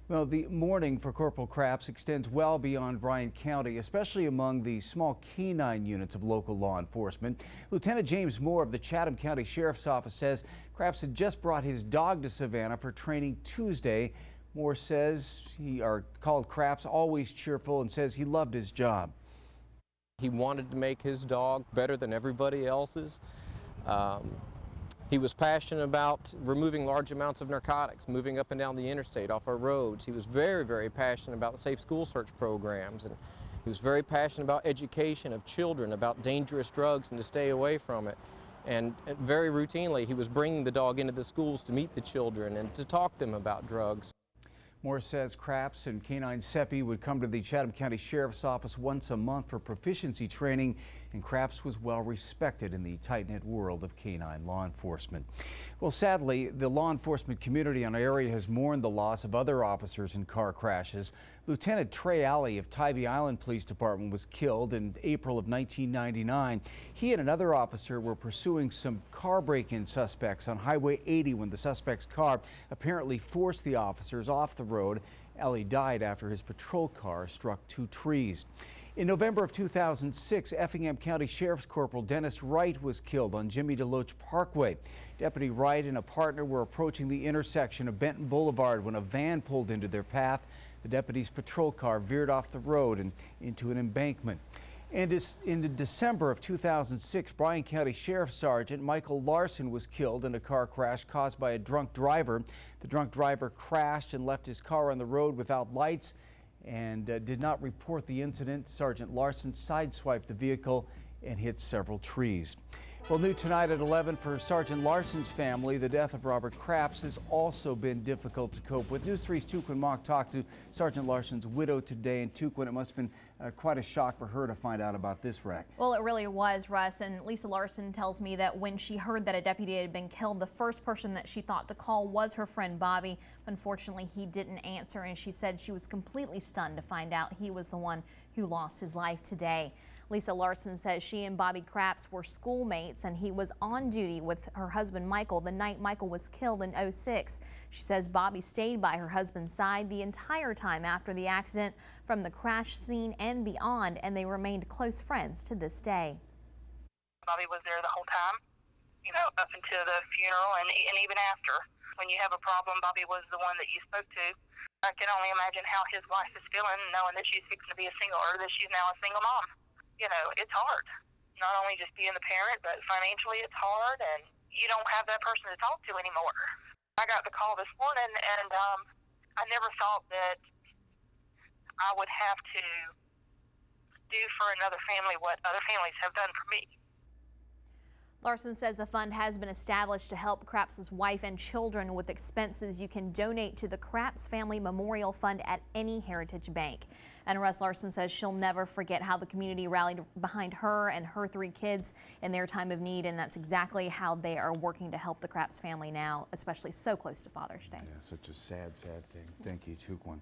Well, the mourning for Corporal Craps extends well beyond Bryan County, especially among the small canine units of local law enforcement. Lieutenant James Moore of the Chatham County Sheriff's Office says Craps had just brought his dog to Savannah for training Tuesday. Moore says called Craps always cheerful and says he loved his job. He wanted to make his dog better than everybody else's. He was passionate about removing large amounts of narcotics, moving up and down the interstate off our roads. He was very, very passionate about the safe school search programs, and he was very passionate about education of children, about dangerous drugs and to stay away from it. And very routinely, he was bringing the dog into the schools to meet the children and to talk to them about drugs. Moore says Craps and Canine Seppi would come to the Chatham County Sheriff's Office once a month for proficiency training, and Craps was well respected in the tight-knit world of canine law enforcement. Well, sadly, the law enforcement community in our area has mourned the loss of other officers in car crashes. Lieutenant Trey Alley of Tybee Island Police Department was killed in April of 1999. He and another officer were pursuing some car break-in suspects on Highway 80 when the suspect's car apparently forced the officers off the road. Alley died after his patrol car struck two trees. In November of 2006, Effingham County Sheriff's Corporal Dennis Wright was killed on Jimmy DeLoach Parkway. Deputy Wright and a partner were approaching the intersection of Benton Boulevard when a van pulled into their path. The deputy's patrol car veered off the road and into an embankment. And in December of 2006, Bryan County Sheriff Sergeant Michael Larson was killed in a car crash caused by a drunk driver. The drunk driver crashed and left his car on the road without lights and did not report the incident. Sergeant Larson sideswiped the vehicle and hit several trees. Well, new tonight at 11 for Sergeant Larson's family. The death of Robert Craps has also been difficult to cope with. News 3's tmach talked to Sergeant Larson's widow today. And it must have been quite a shock for her to find out about this wreck. Well, it really was, Russ. And Lisa Larson tells me that when she heard that a deputy had been killed, the first person that she thought to call was her friend Bobby. Unfortunately, he didn't answer, and she said she was completely stunned to find out he was the one who lost his life today. Lisa Larson says she and Bobby Craps were schoolmates, and he was on duty with her husband Michael the night Michael was killed in '06. She says Bobby stayed by her husband's side the entire time after the accident, from the crash scene and beyond, and they remained close friends to this day. Bobby was there the whole time, up until the funeral and even after. When you have a problem, Bobby was the one that you spoke to. I can only imagine how his wife is feeling, knowing that she's fixing to be a single, or that she's now a single mom. It's hard. Not only just being the parent, but financially it's hard, and you don't have that person to talk to anymore. I got the call this morning, and I never thought that I would have to do for another family what other families have done for me. Larson says a fund has been established to help Craps' wife and children with expenses. You can donate to the Craps Family Memorial Fund at any Heritage Bank. And Russ Larson says she'll never forget how the community rallied behind her and her three kids in their time of need, and that's exactly how they are working to help the Craps family now, especially so close to Father's Day. Yeah, such a sad, sad thing. Thank you, tmach.